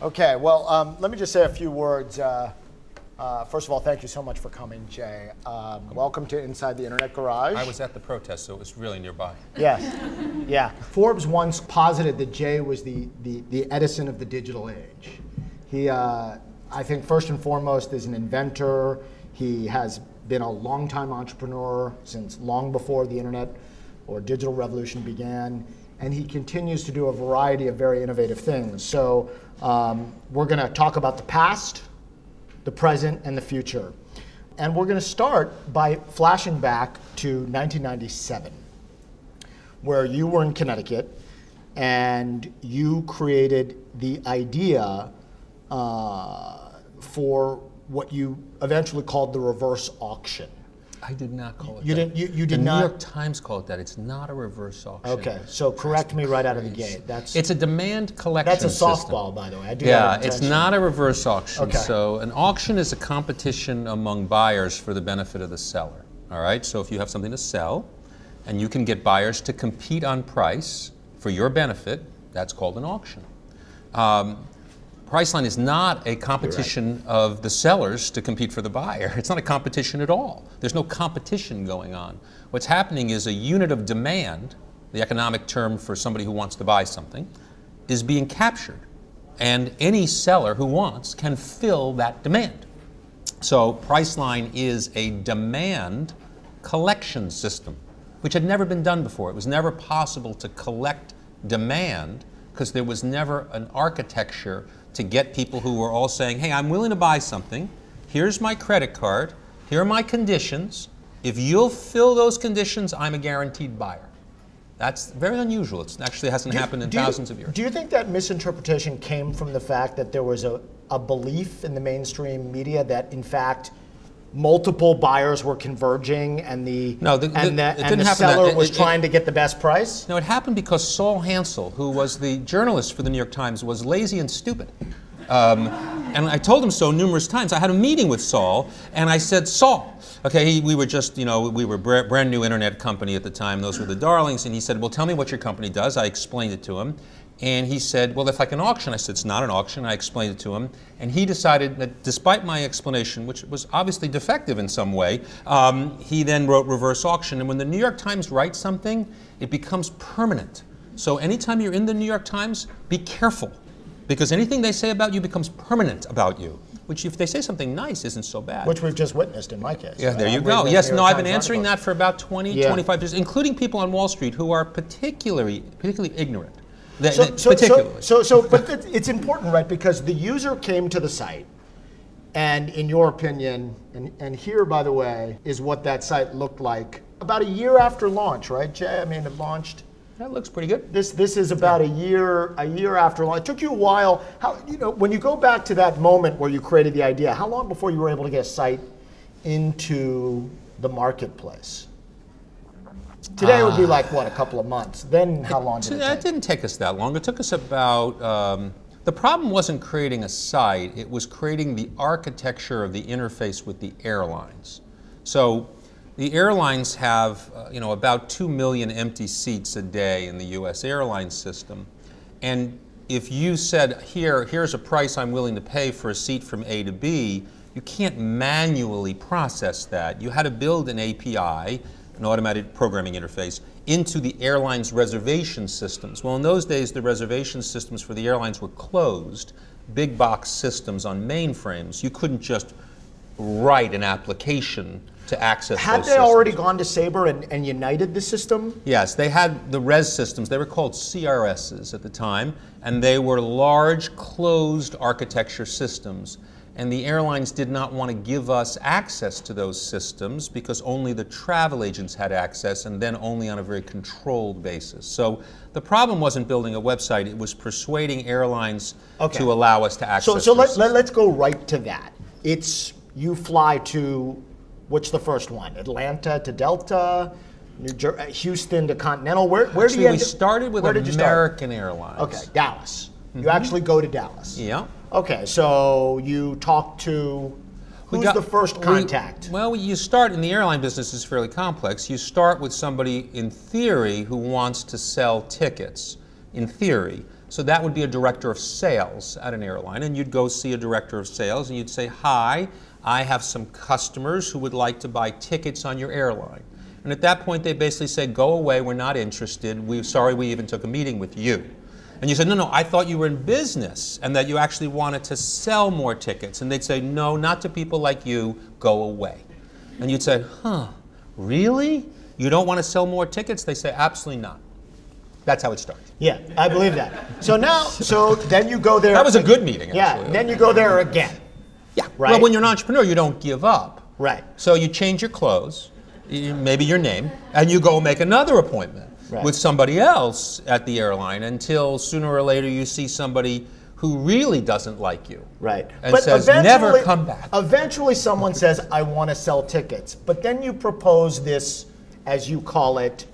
Okay, well, let me just say a few words. First of all, thank you so much for coming, Jay. Welcome to Inside the Internet Garage. I was at the protest, so it was really nearby. Yes, yeah. Forbes once posited that Jay was the Edison of the digital age. He, I think, first and foremost, is an inventor. He has been a longtime entrepreneur since long before the internet or digital revolution began, and he continues to do a variety of very innovative things. So we're going to talk about the past, the present, and the future. And we're going to start by flashing back to 1997, where you were in Connecticut and you created the idea for what you eventually called the reverse auction. I did not call it You that. didn't. You did the not. New York Times called it that. It's not a reverse auction. Okay, so correct me right out of the gate. It's a demand collection That's a system. softball, by the way. I do Yeah, have it's not a reverse auction. Okay. So an auction is a competition among buyers for the benefit of the seller. All right. So if you have something to sell, and you can get buyers to compete on price for your benefit, that's called an auction. Priceline is not a competition of the sellers to compete for the buyer. It's not a competition at all. There's no competition going on. What's happening is a unit of demand, the economic term for somebody who wants to buy something, is being captured. And any seller who wants can fill that demand. So Priceline is a demand collection system, which had never been done before. It was never possible to collect demand because there was never an architecture to get people who were all saying, hey, I'm willing to buy something. Here's my credit card. Here are my conditions. If you'll fill those conditions, I'm a guaranteed buyer. That's very unusual. It actually hasn't happened in thousands of years. Do you think that misinterpretation came from the fact that there was a belief in the mainstream media that, in fact, multiple buyers were converging and the seller was trying to get the best price? No, it happened because Saul Hansel, who was the journalist for the New York Times, was lazy and stupid. And I told him so numerous times. I had a meeting with Saul, and I said, Saul, okay, we were just, we were a brand new internet company at the time. Those were the darlings. And he said, well, tell me what your company does. I explained it to him. And he said, well, it's like an auction. I said, it's not an auction. I explained it to him. And he decided that despite my explanation, which was obviously defective in some way, he then wrote reverse auction. And when the New York Times writes something, it becomes permanent. So anytime you're in the New York Times, be careful. Because anything they say about you becomes permanent about you. Which, if they say something nice, isn't so bad. Which we've just witnessed in my case. Yeah, there you go. Yes, no, I've been answering that for about 25 years, including people on Wall Street who are particularly ignorant. But it's important, right? Because the user came to the site, and in your opinion, and here, by the way, is what that site looked like about a year after launch, right, Jay? I mean, it launched. That looks pretty good. This is about a year after launch. It took you a while. How, when you go back to that moment where you created the idea, how long before you were able to get a site into the marketplace? Today it would be like, what, a couple of months? Then how long did it take? It didn't take us that long. It took us about, the problem wasn't creating a site, it was creating the architecture of the interface with the airlines. So the airlines have, about 2 million empty seats a day in the US airline system. And if you said, here's a price I'm willing to pay for a seat from A to B, you can't manually process that. You had to build an API, an automated programming interface, into the airline's reservation systems. Well, in those days, the reservation systems for the airlines were closed, big box systems on mainframes. You couldn't just write an application to access those systems. Had they already gone to Sabre and united the system? Yes, they had the res systems. They were called CRSs at the time, and they were large, closed architecture systems. And the airlines did not want to give us access to those systems because only the travel agents had access, and then only on a very controlled basis. So the problem wasn't building a website, it was persuading airlines to allow us to access So let's go right to that. It's, you fly to, what's the first one? Atlanta to Delta, Houston to Continental. Where Actually, do you we started with American Airlines. Okay, Dallas. You actually go to Dallas. Yeah. Okay, so you talk to, who's the first contact? Well, you start, in the airline business is fairly complex. You start with somebody, in theory, who wants to sell tickets, in theory. So that would be a director of sales at an airline, and you'd go see a director of sales and you'd say, hi, I have some customers who would like to buy tickets on your airline. And at that point they basically say, go away, we're not interested, we're sorry we even took a meeting with you. And you said, no, I thought you were in business and that you actually wanted to sell more tickets. And they'd say, no, not to people like you, go away. And you'd say, huh, really? You don't want to sell more tickets? They say, absolutely not. That's how it starts. Yeah, I believe that. So then you go there. That was a good meeting, actually. Yeah, then you go there again. Yeah, right. Well, when you're an entrepreneur, you don't give up. Right. So you change your clothes, maybe your name, and you go make another appointment. Right. With somebody else at the airline until sooner or later you see somebody who really doesn't like you. Right. And says, never come back. Eventually someone says, I want to sell tickets. But then you propose this, as you call it,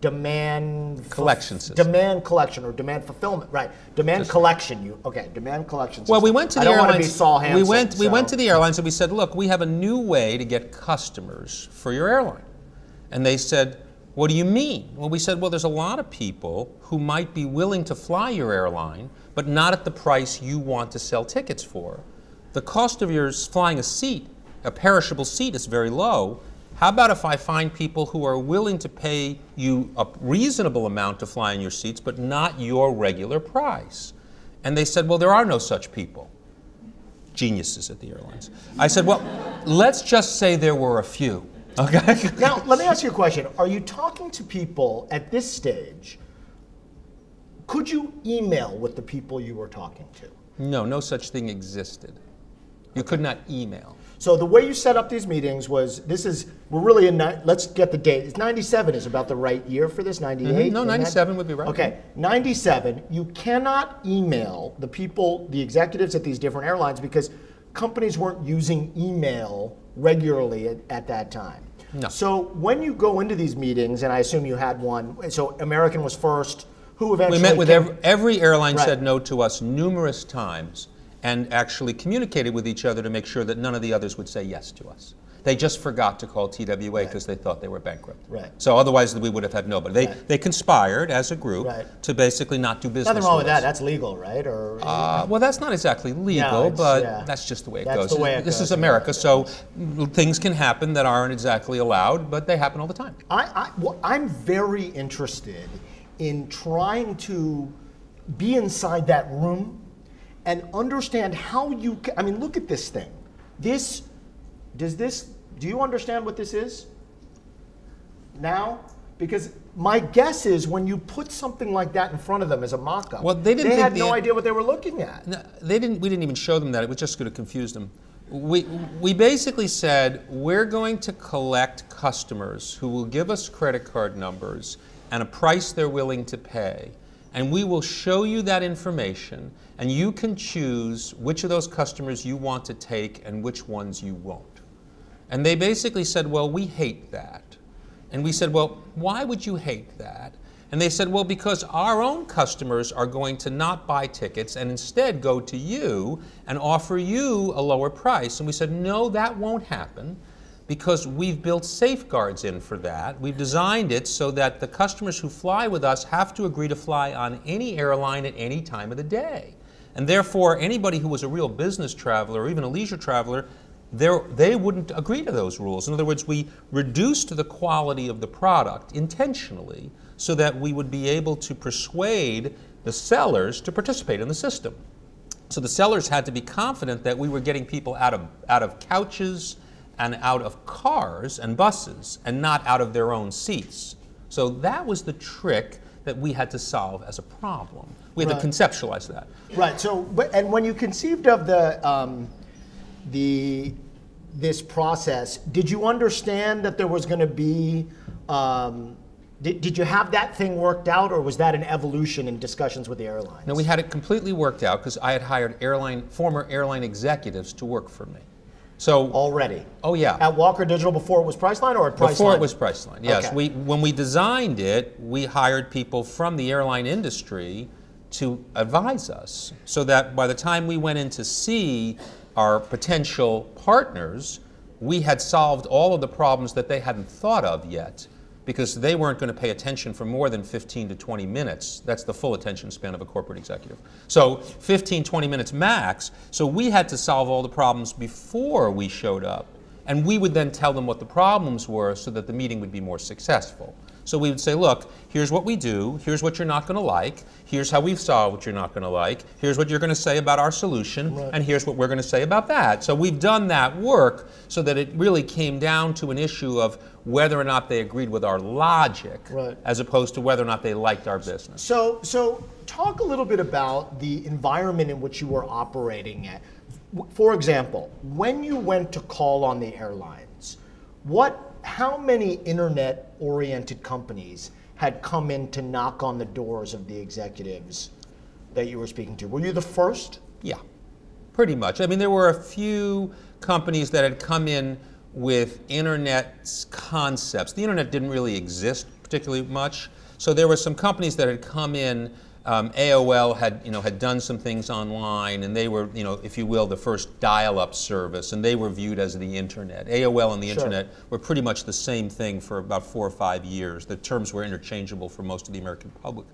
demand collection system. Demand collection or demand fulfillment. Right. Demand collection. Demand collection system. Well, we went to the airlines. I don't want to be Saul Hansen, we went to the airlines and we said, look, we have a new way to get customers for your airline. And they said, what do you mean? Well, we said, well, there's a lot of people who might be willing to fly your airline, but not at the price you want to sell tickets for. The cost of your flying a seat, a perishable seat, is very low. How about if I find people who are willing to pay you a reasonable amount to fly in your seats, but not your regular price? And they said, well, there are no such people. Geniuses at the airlines. I said, well, let's just say there were a few. Okay. Now, let me ask you a question. Are you talking to people at this stage? Could you email with the people you were talking to? No, no such thing existed. You could not email. So the way you set up these meetings was, we're really in, let's get the date. It's 97 is about the right year for this, 98? Mm-hmm. No, 97 would be right. Okay, 97, you cannot email the people, the executives at these different airlines because companies weren't using email regularly at that time. No. So when you go into these meetings, and I assume you had one, so American was first, who eventually we met with every airline. Right. Said no to us numerous times and actually communicated with each other to make sure that none of the others would say yes to us. They just forgot to call TWA because they thought they were bankrupt. Right. So otherwise we would have had nobody. They conspired as a group to basically not do business. Nothing wrong with us. that. That's legal, right? Or well, that's not exactly legal, but that's just the way it goes. The way this is America, so things can happen that aren't exactly allowed, but they happen all the time. I'm very interested in trying to be inside that room and understand how you can, I mean, look at this thing. Do you understand what this is now? Because my guess is when you put something like that in front of them as a mock-up, well, they had no idea what they were looking at. No, we didn't even show them that. It was just going to confuse them. We basically said, we're going to collect customers who will give us credit card numbers and a price they're willing to pay. And we will show you that information, and you can choose which of those customers you want to take and which ones you won't. And they basically said, well, we hate that. And we said, well, why would you hate that? And they said, well, because our own customers are going to not buy tickets and instead go to you and offer you a lower price. And we said, no, that won't happen, because we've built safeguards in for that. We've designed it so that the customers who fly with us have to agree to fly on any airline at any time of the day. And therefore, anybody who was a real business traveler or even a leisure traveler, they wouldn't agree to those rules. In other words, we reduced the quality of the product intentionally so that we would be able to persuade the sellers to participate in the system. So the sellers had to be confident that we were getting people out of couches and out of cars and buses and not out of their own seats. So that was the trick that we had to solve as a problem. We had to conceptualize that. Right. So, and when you conceived of this process, did you understand that there was going to be? Did you have that thing worked out, or was that an evolution in discussions with the airlines? No, we had it completely worked out because I had hired former airline executives to work for me. So already? Oh yeah. At Walker Digital before it was Priceline, or at Priceline? Before it was Priceline, yes. Okay. When we designed it, we hired people from the airline industry to advise us, so that by the time we went in to see our potential partners, we had solved all of the problems that they hadn't thought of yet because they weren't going to pay attention for more than 15 to 20 minutes. That's the full attention span of a corporate executive. So 15, 20 minutes max. So we had to solve all the problems before we showed up. And we would then tell them what the problems were so that the meeting would be more successful. So we would say, look, here's what we do, here's what you're not going to like, here's how we've solved what you're not going to like, here's what you're going to say about our solution, and here's what we're going to say about that. So we've done that work so that it really came down to an issue of whether or not they agreed with our logic, as opposed to whether or not they liked our business. So talk a little bit about the environment in which you were operating at. For example, when you went to call on the airlines, how many internet-oriented companies had come in to knock on the doors of the executives that you were speaking to? Were you the first? Yeah, pretty much. I mean, there were a few companies that had come in with internet concepts. The internet didn't really exist particularly much, so there were some companies that had come in. AOL had done some things online, and they were, if you will, the first dial-up service, and they were viewed as the internet. AOL and the internet were pretty much the same thing for about 4 or 5 years. The terms were interchangeable for most of the American public.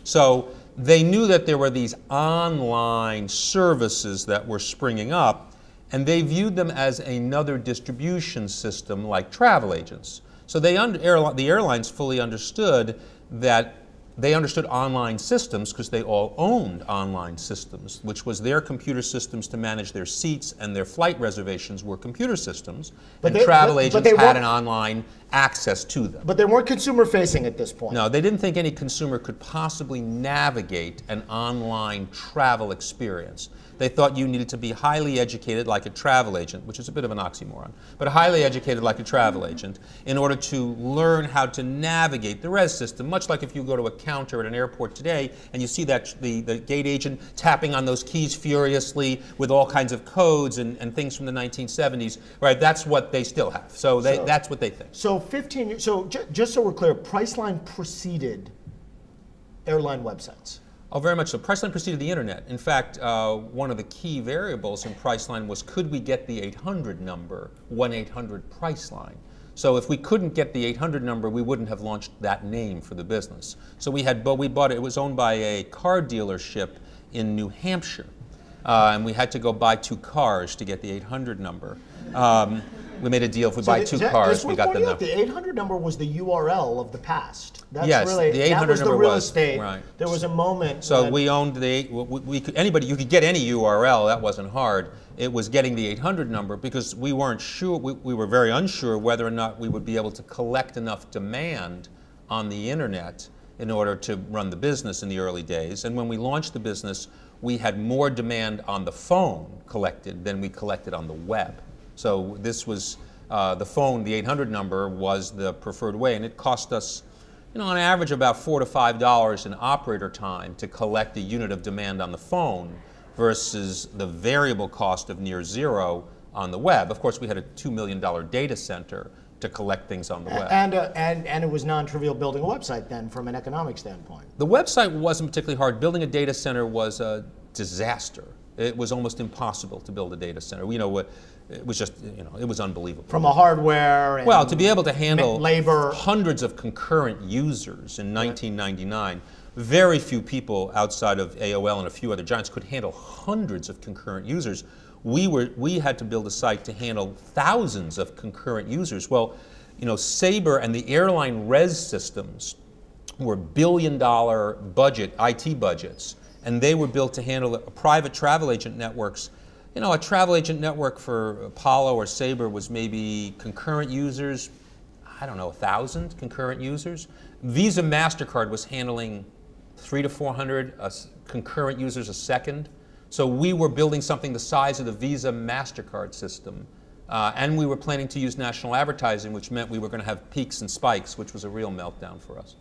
So they knew that there were these online services that were springing up, and they viewed them as another distribution system like travel agents. So the airlines fully understood that. They understood online systems because they all owned online systems, which was their computer systems to manage their seats, and their flight reservations were computer systems, and travel agents had an online access to them. But they weren't consumer facing at this point. No, they didn't think any consumer could possibly navigate an online travel experience. They thought you needed to be highly educated like a travel agent, which is a bit of an oxymoron, but highly educated like a travel agent in order to learn how to navigate the res system, much like if you go to a counter at an airport today and you see that the gate agent tapping on those keys furiously with all kinds of codes and things from the 1970s, right? That's what they still have. So that's what they think. So 15 years, just so we're clear, Priceline preceded airline websites. Oh, very much so. Priceline preceded the internet. In fact, one of the key variables in Priceline was, could we get the 800 number, 1-800-Priceline? So if we couldn't get the 800 number, we wouldn't have launched that name for the business. So we bought it. It was owned by a car dealership in New Hampshire, and we had to go buy 2 cars to get the 800 number. We made a deal. If we buy 2 cars, we got the number. The 800 number was the URL of the past. That's yes, really, the 800 that was number the real was, estate. Right. There was a moment. So we owned the. You could get any URL. That wasn't hard. It was getting the 800 number because we weren't sure. We were very unsure whether or not we would be able to collect enough demand on the internet in order to run the business in the early days. And when we launched the business, we had more demand on the phone collected than we collected on the web. So this was the phone, the 800 number was the preferred way, and it cost us, on average about $4 to $5 in operator time to collect a unit of demand on the phone versus the variable cost of near zero on the web. Of course, we had a $2 million data center to collect things on the web. And it was non-trivial building a website then from an economic standpoint. The website wasn't particularly hard. Building a data center was a disaster. It was almost impossible to build a data center. It was just, it was unbelievable. From a hardware and well, to be able to handle labor, hundreds of concurrent users in 1999, very few people outside of AOL and a few other giants could handle hundreds of concurrent users. We had to build a site to handle thousands of concurrent users. Well, Sabre and the airline res systems were billion-dollar IT budgets, and they were built to handle private travel agent networks. A travel agent network for Apollo or Sabre was maybe concurrent users, 1,000 concurrent users. Visa MasterCard was handling 300 to 400 concurrent users a second. So we were building something the size of the Visa MasterCard system. And we were planning to use national advertising, which meant we were going to have peaks and spikes, which was a real meltdown for us.